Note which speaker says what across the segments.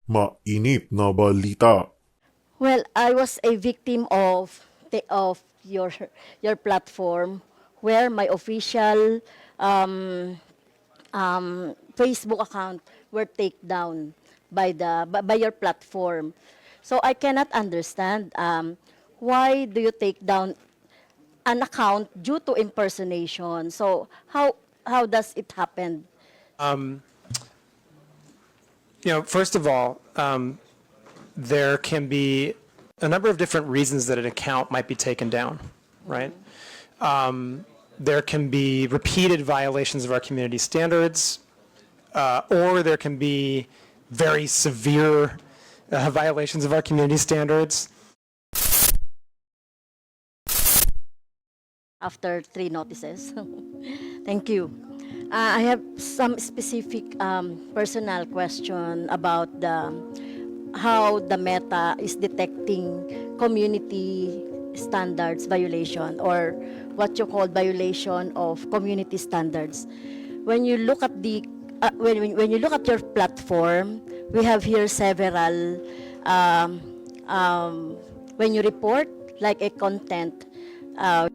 Speaker 1: Mainit na balita.
Speaker 2: Well, I was a victim of your platform where my official Facebook account were taken down by your platform. So I cannot understand why do you take down an account due to impersonation. So how does it happen?
Speaker 3: First of all, there can be a number of different reasons that an account might be taken down, right? There can be repeated violations of our community standards, or there can be very severe violations of our community standards.
Speaker 2: After 3 notices. Thank you. I have some specific personal question about how the Meta is detecting community standards violation, or what you call violation of community standards. When you look at when you look at your platform, we have here several when you report like a content,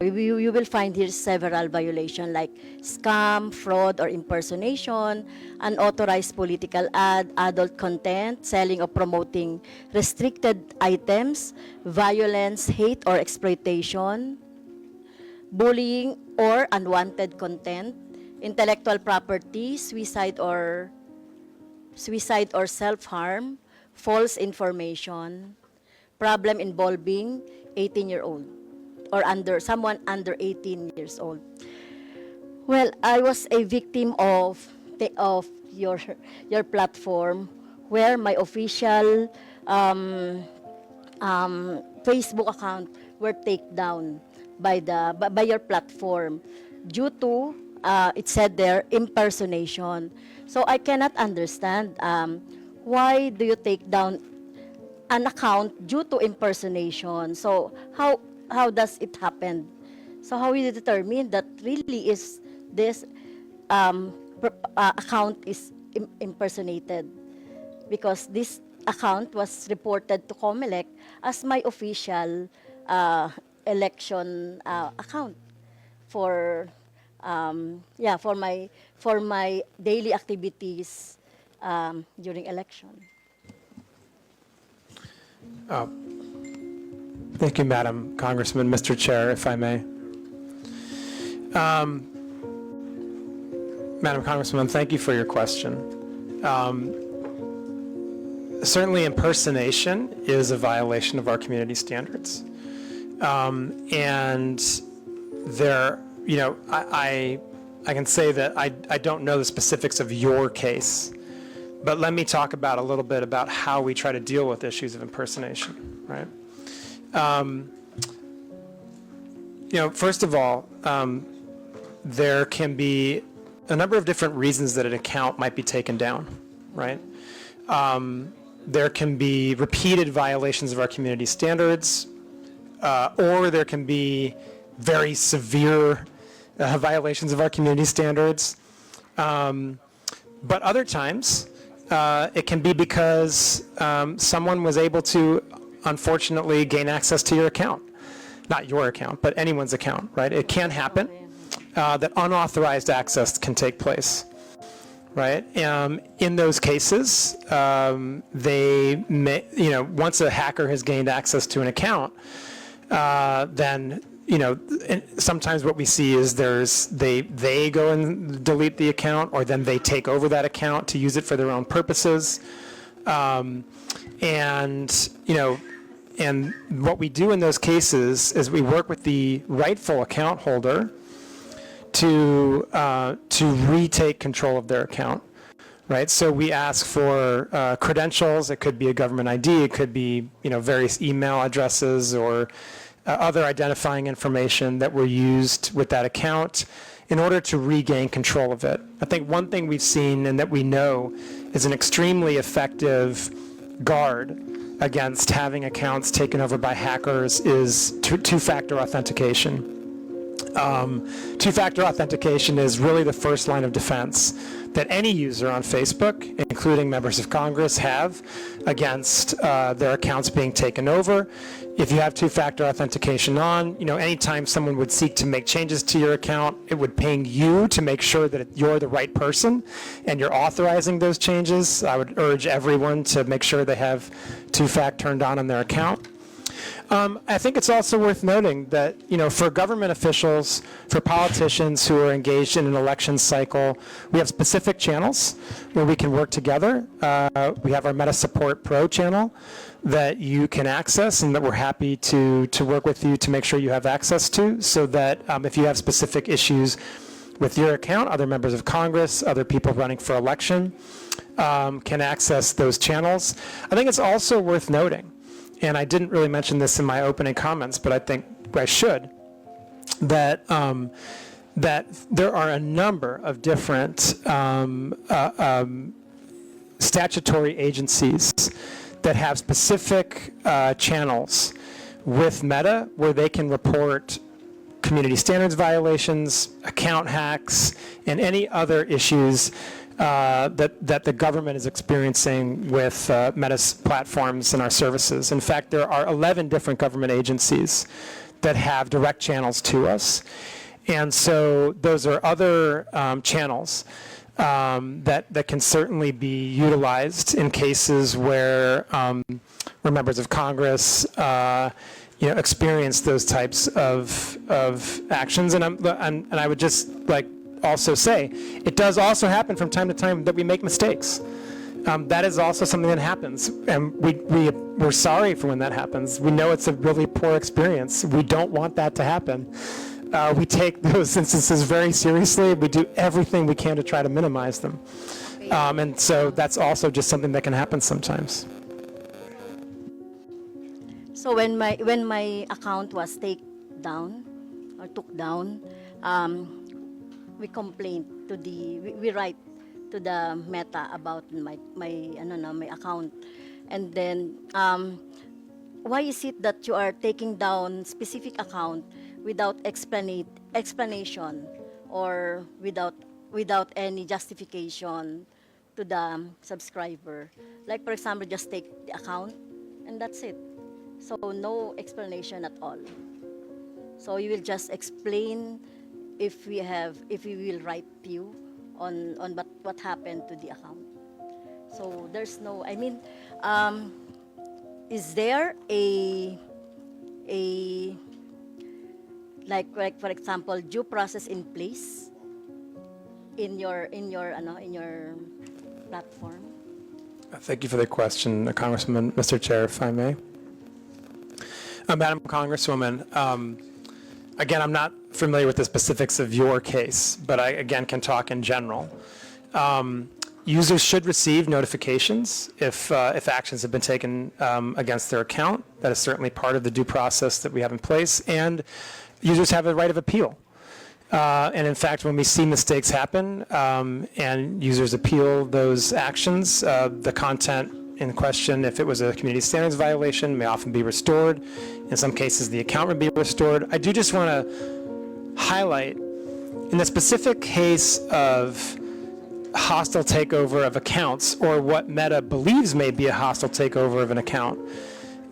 Speaker 2: you will find here several violations like scam, fraud or impersonation, unauthorized political ad, adult content, selling or promoting restricted items, violence, hate or exploitation, bullying or unwanted content, intellectual property, suicide or self-harm, false information, problem involving 18-year-old or someone under 18 years old. Well, I was a victim of your platform where my official Facebook account were taken down by your platform due to it said there impersonation. So I cannot understand why do you take down an account due to impersonation. So how does it happen? So how we determine that really is this account is impersonated? Because this account was reported to COMELEC as my official election account for for my daily activities during election.
Speaker 3: Thank you, Madam Congressman. Mr. Chair, if I may. Madam Congressman, thank you for your question. Certainly impersonation is a violation of our community standards. And there, I can say that I don't know the specifics of your case, but let me talk about a little bit about how we try to deal with issues of impersonation, right? First of all, there can be a number of different reasons that an account might be taken down, right? There can be repeated violations of our community standards, or there can be very severe violations of our community standards. But other times, it can be because someone was able to, unfortunately, gain access to your account. Not your account, but anyone's account, right? It can happen that unauthorized access can take place, right? In those cases, they may, once a hacker has gained access to an account, then, sometimes what we see is they go and delete the account, or then they take over that account to use it for their own purposes. And what we do in those cases is we work with the rightful account holder to retake control of their account, right? So we ask for credentials. It could be a government ID. It could be various email addresses or other identifying information that were used with that account in order to regain control of it. I think one thing we've seen and that we know is an extremely effective guard against having accounts taken over by hackers is two-factor authentication. Two-factor authentication is really the first line of defense that any user on Facebook, including members of Congress, have against their accounts being taken over. If you have two-factor authentication on, anytime someone would seek to make changes to your account, it would ping you to make sure that you're the right person and you're authorizing those changes. I would urge everyone to make sure they have two-fact turned on their account. I think it's also worth noting that, for government officials, for politicians who are engaged in an election cycle, we have specific channels where we can work together. We have our Meta Support Pro channel that you can access and that we're happy to work with you to make sure you have access to, so that if you have specific issues with your account, other members of Congress, other people running for election can access those channels. I think it's also worth noting, and I didn't really mention this in my opening comments, but I think I should, that that there are a number of different statutory agencies that have specific channels with Meta where they can report community standards violations, account hacks, and any other issues that the government is experiencing with Meta's platforms and our services. In fact, there are 11 different government agencies that have direct channels to us. And so those are other channels that can certainly be utilized in cases where members of Congress experience those types of actions. And I would just also say, it does also happen from time to time that we make mistakes. That is also something that happens, and we're sorry for when that happens. We know it's a really poor experience. We don't want that to happen. We take those instances very seriously. We do everything we can to try to minimize them. And so that's also just something that can happen sometimes.
Speaker 2: So when my account was took down, we complained to we write to the Meta about my account, and then why is it that you are taking down specific account without explanation or without any justification to the subscriber? Like, for example, just take the account and that's it. So no explanation at all. So you will just explain if we will write you on what happened to the account. So there's no, is there a like for example, due process in place in your platform?
Speaker 3: Thank you for the question, Congressman, Mr. Chair, if I may. Madam Congresswoman, again, I'm not familiar with the specifics of your case, but I, again, can talk in general. Users should receive notifications if actions have been taken against their account. That is certainly part of the due process that we have in place, and users have a right of appeal. And in fact, when we see mistakes happen and users appeal those actions, the content in question, if it was a community standards violation, may often be restored. In some cases, the account would be restored. I do just want to highlight, in the specific case of hostile takeover of accounts, or what Meta believes may be a hostile takeover of an account,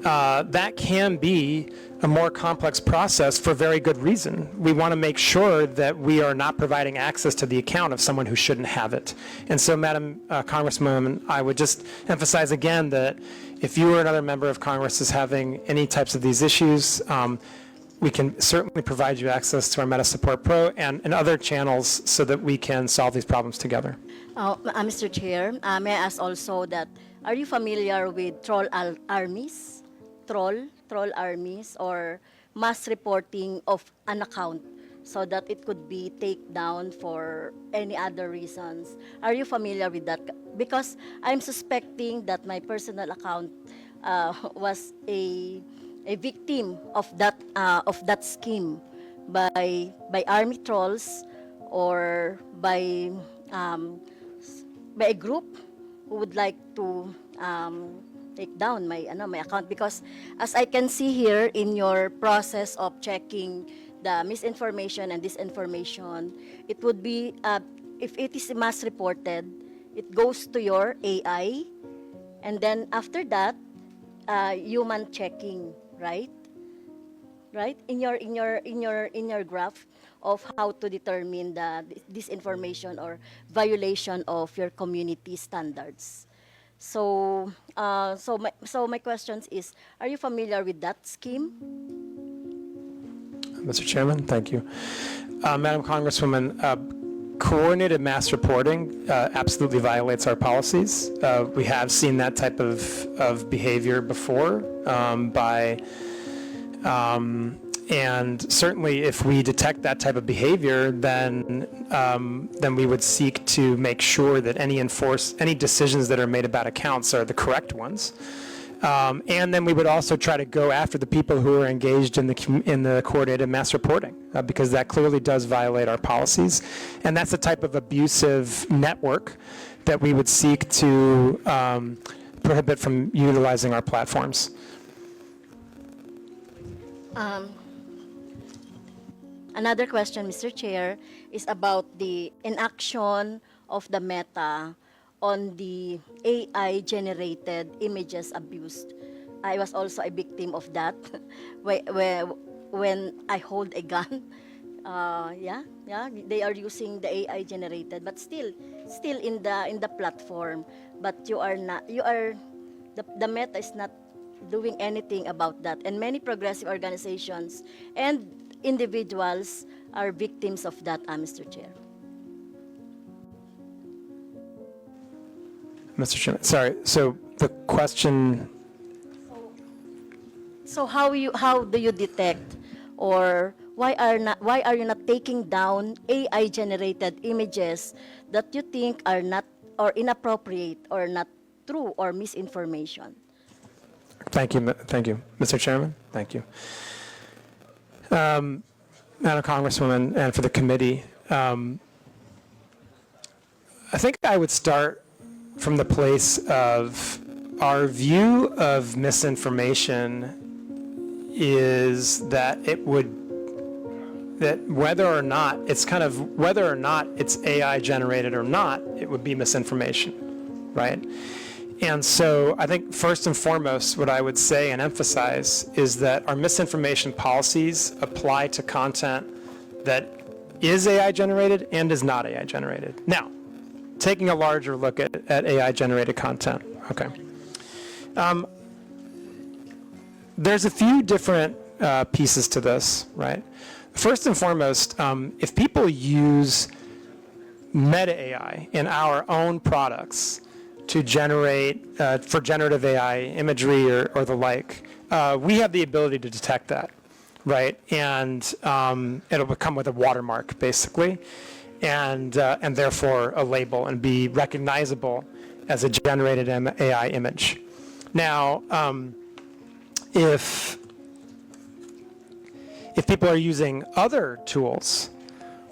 Speaker 3: that can be a more complex process for very good reason. We want to make sure that we are not providing access to the account of someone who shouldn't have it. And so, Madam Congresswoman, I would just emphasize again that if you or another member of Congress is having any types of these issues, we can certainly provide you access to our Meta Support Pro and other channels so that we can solve these problems together.
Speaker 2: Mr. Chair, may I ask also that, are you familiar with troll armies? Troll armies, or mass reporting of an account so that it could be taken down for any other reasons. Are you familiar with that? Because I'm suspecting that my personal account was a victim of that scheme by army trolls, or by a group who would like to take down my account. Because as I can see here in your process of checking the misinformation and disinformation, it would be, if it is mass reported, it goes to your AI, and then after that, human checking, right? Right? In your graph of how to determine the disinformation or violation of your community standards. So, so my question is, are you familiar with that scheme?
Speaker 3: Mr. Chairman, thank you. Madam Congresswoman, coordinated mass reporting absolutely violates our policies. We have seen that type of behavior before and certainly if we detect that type of behavior, then we would seek to make sure that any decisions that are made about accounts are the correct ones. And then we would also try to go after the people who are engaged in the coordinated mass reporting, because that clearly does violate our policies. And that's the type of abusive network that we would seek to prohibit from utilizing our platforms.
Speaker 2: Another question, Mr. Chair, is about the inaction of the Meta on the AI-generated images abused. I was also a victim of that when I hold a gun. They are using the AI-generated, but still in the platform. But the Meta is not doing anything about that, and many progressive organizations and individuals are victims of that, Mr. Chair.
Speaker 3: Mr. Chairman, sorry, so the question...
Speaker 2: So how do you detect, or why are you not taking down AI-generated images that you think are not or inappropriate or not true or misinformation?
Speaker 3: Thank you, Mr. Chairman. Thank you. Madam Congresswoman, and for the committee, I think I would start from the place of our view of misinformation is that whether or not it's AI generated or not, it would be misinformation, right? And so I think first and foremost, what I would say and emphasize is that our misinformation policies apply to content that is AI generated and is not AI generated. Now, taking a larger look at AI generated content, okay. There's a few different pieces to this, right? First and foremost, if people use meta AI in our own products to generate, for generative AI imagery or the like, we have the ability to detect that, right? And it'll come with a watermark, basically, and therefore a label and be recognizable as a generated AI image. Now, if people are using other tools,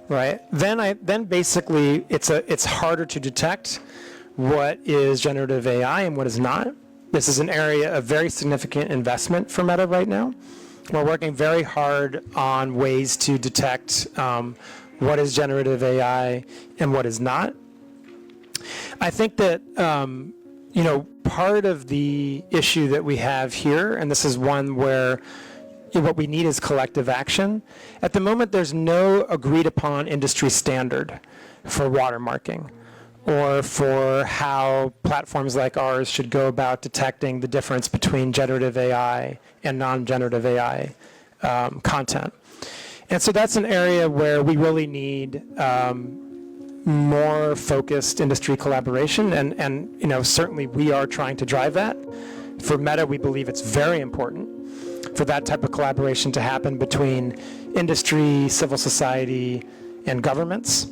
Speaker 3: right, then basically it's harder to detect what is generative AI and what is not. This is an area of very significant investment for Meta right now. We're working very hard on ways to detect what is generative AI and what is not. I think that part of the issue that we have here, and this is one where what we need is collective action. At the moment, there's no agreed upon industry standard for watermarking or for how platforms like ours should go about detecting the difference between generative AI and non-generative AI content. And so that's an area where we really need more focused industry collaboration, and certainly we are trying to drive that. For Meta, we believe it's very important for that type of collaboration to happen between industry, civil society, and governments.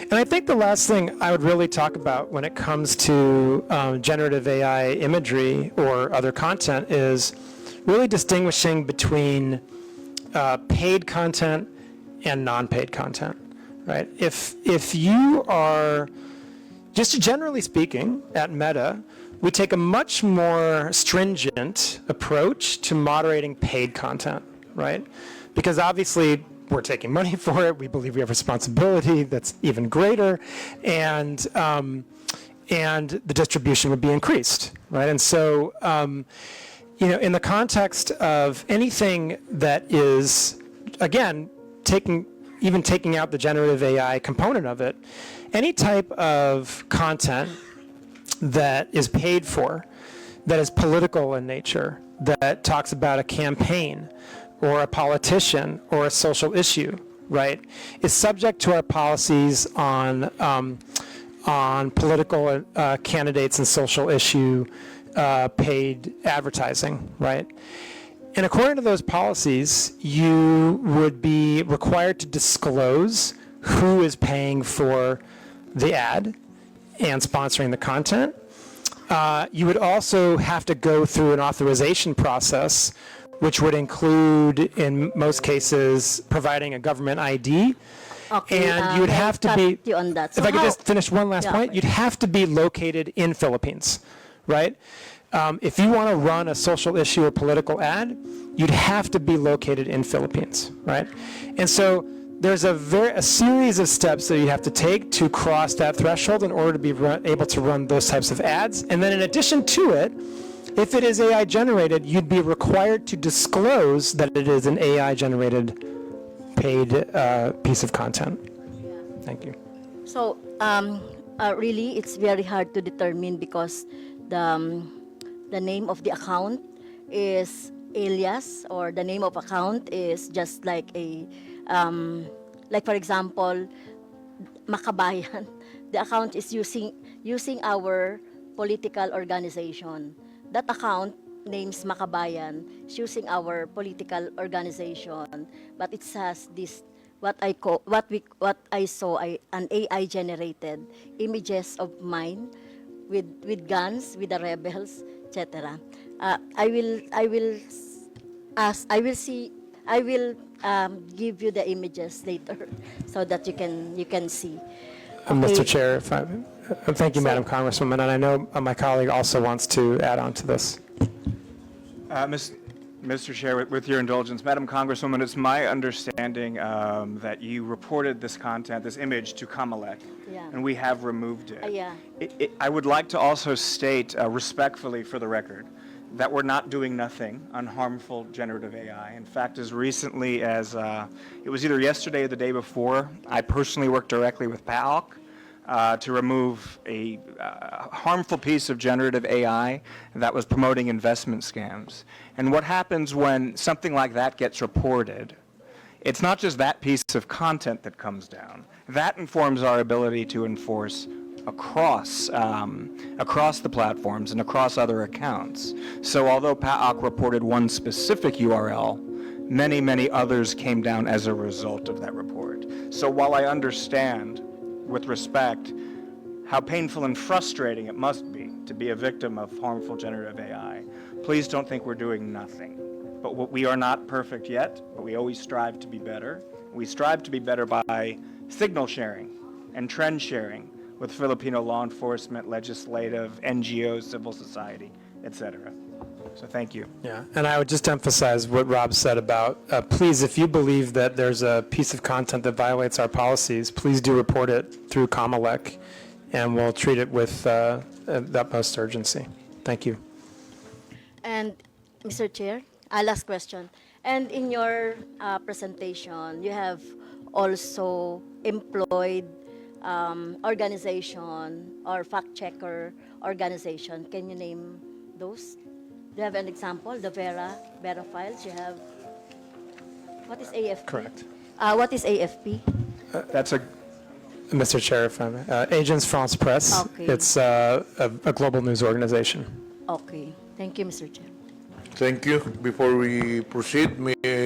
Speaker 3: And I think the last thing I would really talk about when it comes to generative AI imagery or other content is really distinguishing between paid content and non-paid content, right? If you are, just generally speaking, at Meta, we take a much more stringent approach to moderating paid content, right? Because obviously we're taking money for it. We believe we have responsibility that's even greater, and the distribution would be increased, right? And so, you know, in the context of anything that is, again, taking out the generative AI component of it, any type of content that is paid for, that is political in nature, that talks about a campaign or a politician or a social issue, right, is subject to our policies on political candidates and social issue paid advertising, right? And according to those policies, you would be required to disclose who is paying for the ad and sponsoring the content. You would also have to go through an authorization process, which would include, in most cases, providing a government ID.
Speaker 2: Okay,
Speaker 3: And you'd have to be,
Speaker 2: you on that. So
Speaker 3: if I could
Speaker 2: how-
Speaker 3: just finish one last
Speaker 2: Yeah,
Speaker 3: point,
Speaker 2: please.
Speaker 3: you'd have to be located in Philippines, right? If you want to run a social issue or political ad, you'd have to be located in Philippines, right? And so there's a series of steps that you have to take to cross that threshold in order to be able to run those types of ads. And then in addition to it, if it is AI generated, you'd be required to disclose that it is an AI generated paid piece of content. Thank you.
Speaker 2: So really, it's very hard to determine because the name of the account is alias, or the name of account is just like a like, for example, Makabayan. The account is using our political organization. That account names Makabayan is using our political organization, but it has this what I saw an AI generated images of mine with guns, with the rebels, etc. I will give you the images later so that you can see.
Speaker 3: Mr.
Speaker 2: Okay.
Speaker 3: Chair, thank you, Madam Congresswoman, and I know my colleague also wants to add on to this.
Speaker 4: Mr. Chair, with your indulgence, Madam Congresswoman, it's my understanding that you reported this content, this image, to Comelec,
Speaker 2: Yeah.
Speaker 4: and we have removed it.
Speaker 2: Yeah.
Speaker 4: I would like to also state respectfully for the record that we're not doing nothing on harmful generative AI. In fact, as recently as, it was either yesterday or the day before, I personally worked directly with PAOK to remove a harmful piece of generative AI that was promoting investment scams. And what happens when something like that gets reported, it's not just that piece of content that comes down. That informs our ability to enforce across the platforms and across other accounts. So although PAOK reported one specific URL, many, many others came down as a result of that report. So while I understand, with respect, how painful and frustrating it must be to be a victim of harmful generative AI, please don't think we're doing nothing. But we are not perfect yet, but we always strive to be better. We strive to be better by signal sharing and trend sharing with Filipino law enforcement, legislative, NGOs, civil society, etc. So thank you.
Speaker 3: Yeah, and I would just emphasize what Rob said about, please, if you believe that there's a piece of content that violates our policies, please do report it through Comelec, and we'll treat it with the utmost urgency. Thank you.
Speaker 2: And Mr. Chair, last question. And in your presentation, you have also employed organization or fact checker organization. Can you name those? Do you have an example? The Vera files. You have. What is AFP?
Speaker 3: Correct.
Speaker 2: What is AFP?
Speaker 4: That's a
Speaker 3: Mr. Chair, if I may. Agence France Presse.
Speaker 2: Okay.
Speaker 3: It's a global news organization.
Speaker 2: Okay. Thank you, Mr. Chair.
Speaker 1: Thank you. Before we proceed, may I